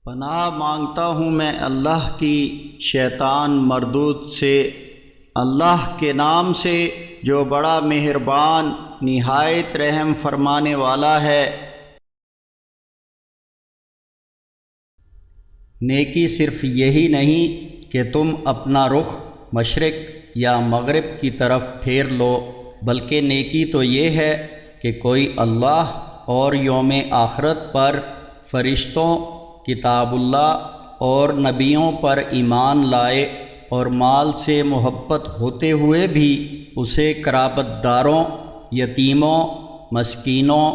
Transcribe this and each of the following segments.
پناہ مانگتا ہوں میں اللہ کی شیطان مردود سے، اللہ کے نام سے جو بڑا مہربان نہایت رحم فرمانے والا ہے۔ نیکی صرف یہی نہیں کہ تم اپنا رخ مشرق یا مغرب کی طرف پھیر لو، بلکہ نیکی تو یہ ہے کہ کوئی اللہ اور یوم آخرت پر، فرشتوں، کتاب اللہ اور نبیوں پر ایمان لائے، اور مال سے محبت ہوتے ہوئے بھی اسے قرابت داروں، یتیموں، مسکینوں،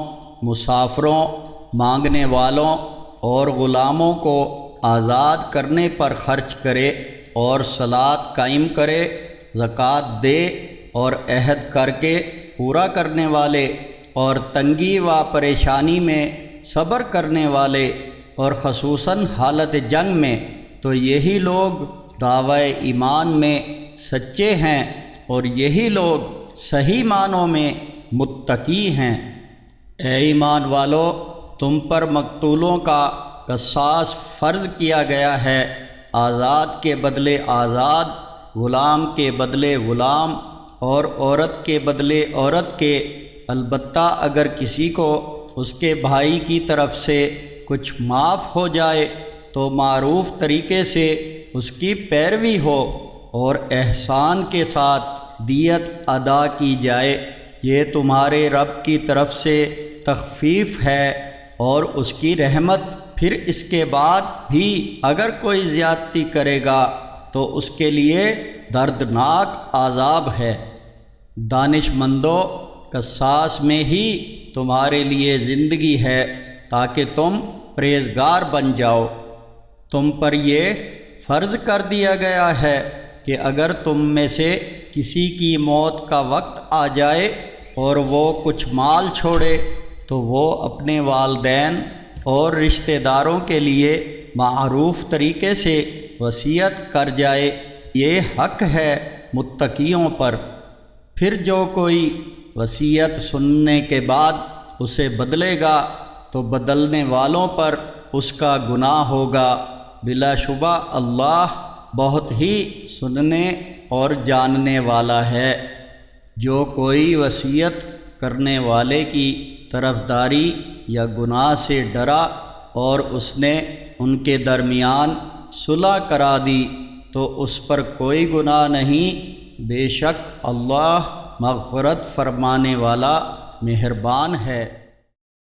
مسافروں، مانگنے والوں اور غلاموں کو آزاد کرنے پر خرچ کرے، اور صلاۃ قائم کرے، زکوٰۃ دے، اور عہد کر کے پورا کرنے والے، اور تنگی و پریشانی میں صبر کرنے والے، اور خصوصاً حالت جنگ میں، تو یہی لوگ دعوی ایمان میں سچے ہیں، اور یہی لوگ صحیح معنوں میں متقی ہیں۔ اے ایمان والو، تم پر مقتولوں کا قصاص فرض کیا گیا ہے، آزاد کے بدلے آزاد، غلام کے بدلے غلام، اور عورت کے بدلے عورت کے، البتہ اگر کسی کو اس کے بھائی کی طرف سے کچھ معاف ہو جائے تو معروف طریقے سے اس کی پیروی ہو، اور احسان کے ساتھ دیت ادا کی جائے۔ یہ تمہارے رب کی طرف سے تخفیف ہے اور اس کی رحمت۔ پھر اس کے بعد بھی اگر کوئی زیادتی کرے گا تو اس کے لیے دردناک عذاب ہے۔ دانش مندو، قصاص میں ہی تمہارے لیے زندگی ہے تاکہ تم پرہیزگار بن جاؤ۔ تم پر یہ فرض کر دیا گیا ہے کہ اگر تم میں سے کسی کی موت کا وقت آ جائے اور وہ کچھ مال چھوڑے تو وہ اپنے والدین اور رشتہ داروں کے لیے معروف طریقے سے وصیت کر جائے، یہ حق ہے متقیوں پر۔ پھر جو کوئی وصیت سننے کے بعد اسے بدلے گا تو بدلنے والوں پر اس کا گناہ ہوگا، بلا شبہ اللہ بہت ہی سننے اور جاننے والا ہے۔ جو کوئی وصیت کرنے والے کی طرفداری یا گناہ سے ڈرا اور اس نے ان کے درمیان صلح کرا دی تو اس پر کوئی گناہ نہیں، بے شک اللہ مغفرت فرمانے والا مہربان ہے۔